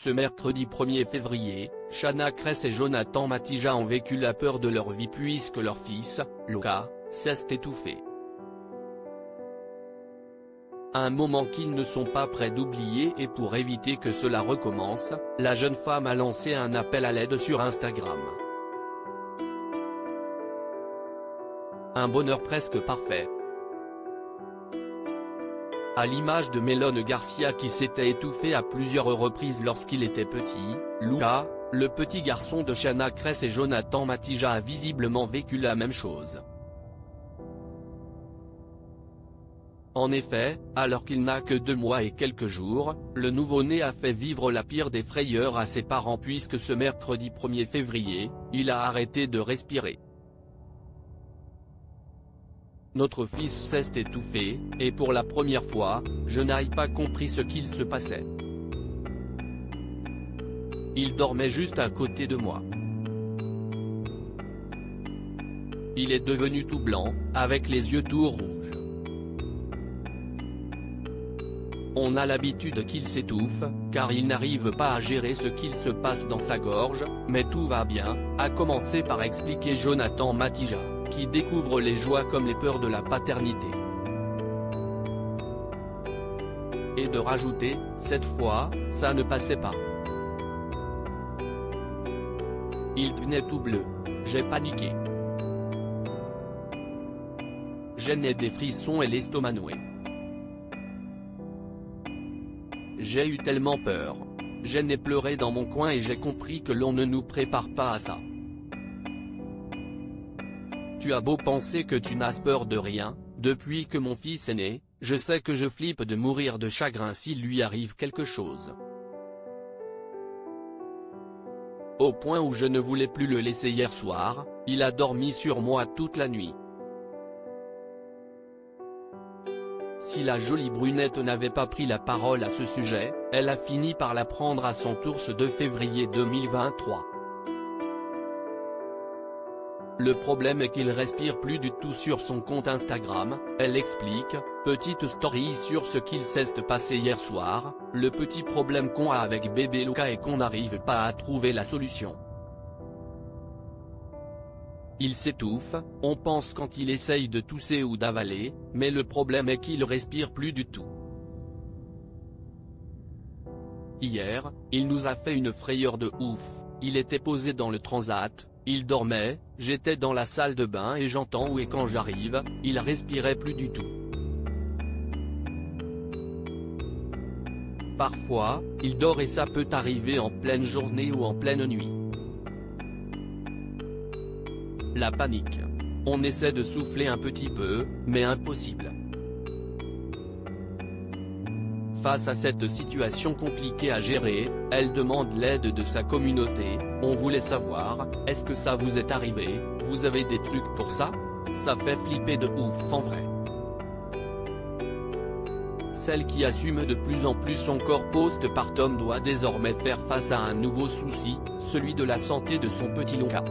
Ce mercredi 1er février, Shanna Kress et Jonathan Matija ont vécu la peur de leur vie puisque leur fils, Luca, s'est étouffé. Un moment qu'ils ne sont pas prêts d'oublier, et pour éviter que cela recommence, la jeune femme a lancé un appel à l'aide sur Instagram. Un bonheur presque parfait. À l'image de Melon Garcia qui s'était étouffé à plusieurs reprises lorsqu'il était petit, Luca, le petit garçon de Shanna Kress et Jonathan Matija a visiblement vécu la même chose. En effet, alors qu'il n'a que 2 mois et quelques jours, le nouveau-né a fait vivre la pire des frayeurs à ses parents puisque ce mercredi 1er février, il a arrêté de respirer. Notre fils s'est étouffé, et pour la première fois, je n'ai pas compris ce qu'il se passait. Il dormait juste à côté de moi. Il est devenu tout blanc, avec les yeux tout rouges. On a l'habitude qu'il s'étouffe, car il n'arrive pas à gérer ce qu'il se passe dans sa gorge, mais tout va bien, a commencé par expliquer Jonathan Matija, qui découvre les joies comme les peurs de la paternité. Et de rajouter, cette fois, ça ne passait pas. Il devenait tout bleu. J'ai paniqué. J'ai des frissons et l'estomac noué. J'ai eu tellement peur. J'ai pleuré dans mon coin et j'ai compris que l'on ne nous prépare pas à ça. Tu as beau penser que tu n'as peur de rien, depuis que mon fils est né, je sais que je flippe de mourir de chagrin s'il lui arrive quelque chose. Au point où je ne voulais plus le laisser hier soir, il a dormi sur moi toute la nuit. Si la jolie brunette n'avait pas pris la parole à ce sujet, elle a fini par la prendre à son tour ce 2 février 2023. Le problème est qu'il respire plus du tout sur son compte Instagram, elle explique, petite story sur ce qu'il s'est passé hier soir, le petit problème qu'on a avec bébé Luca est qu'on n'arrive pas à trouver la solution. Il s'étouffe, on pense quand il essaye de tousser ou d'avaler, mais le problème est qu'il respire plus du tout. Hier, il nous a fait une frayeur de ouf, il était posé dans le transat, il dormait, j'étais dans la salle de bain et j'entends où et quand j'arrive, il respirait plus du tout. Parfois, il dort et ça peut arriver en pleine journée ou en pleine nuit. La panique. On essaie de souffler un petit peu, mais impossible. Face à cette situation compliquée à gérer, elle demande l'aide de sa communauté. On voulait savoir, est-ce que ça vous est arrivé, vous avez des trucs pour ça? Ça fait flipper de ouf en vrai. Celle qui assume de plus en plus son corps postpartum doit désormais faire face à un nouveau souci, celui de la santé de son petit Luca.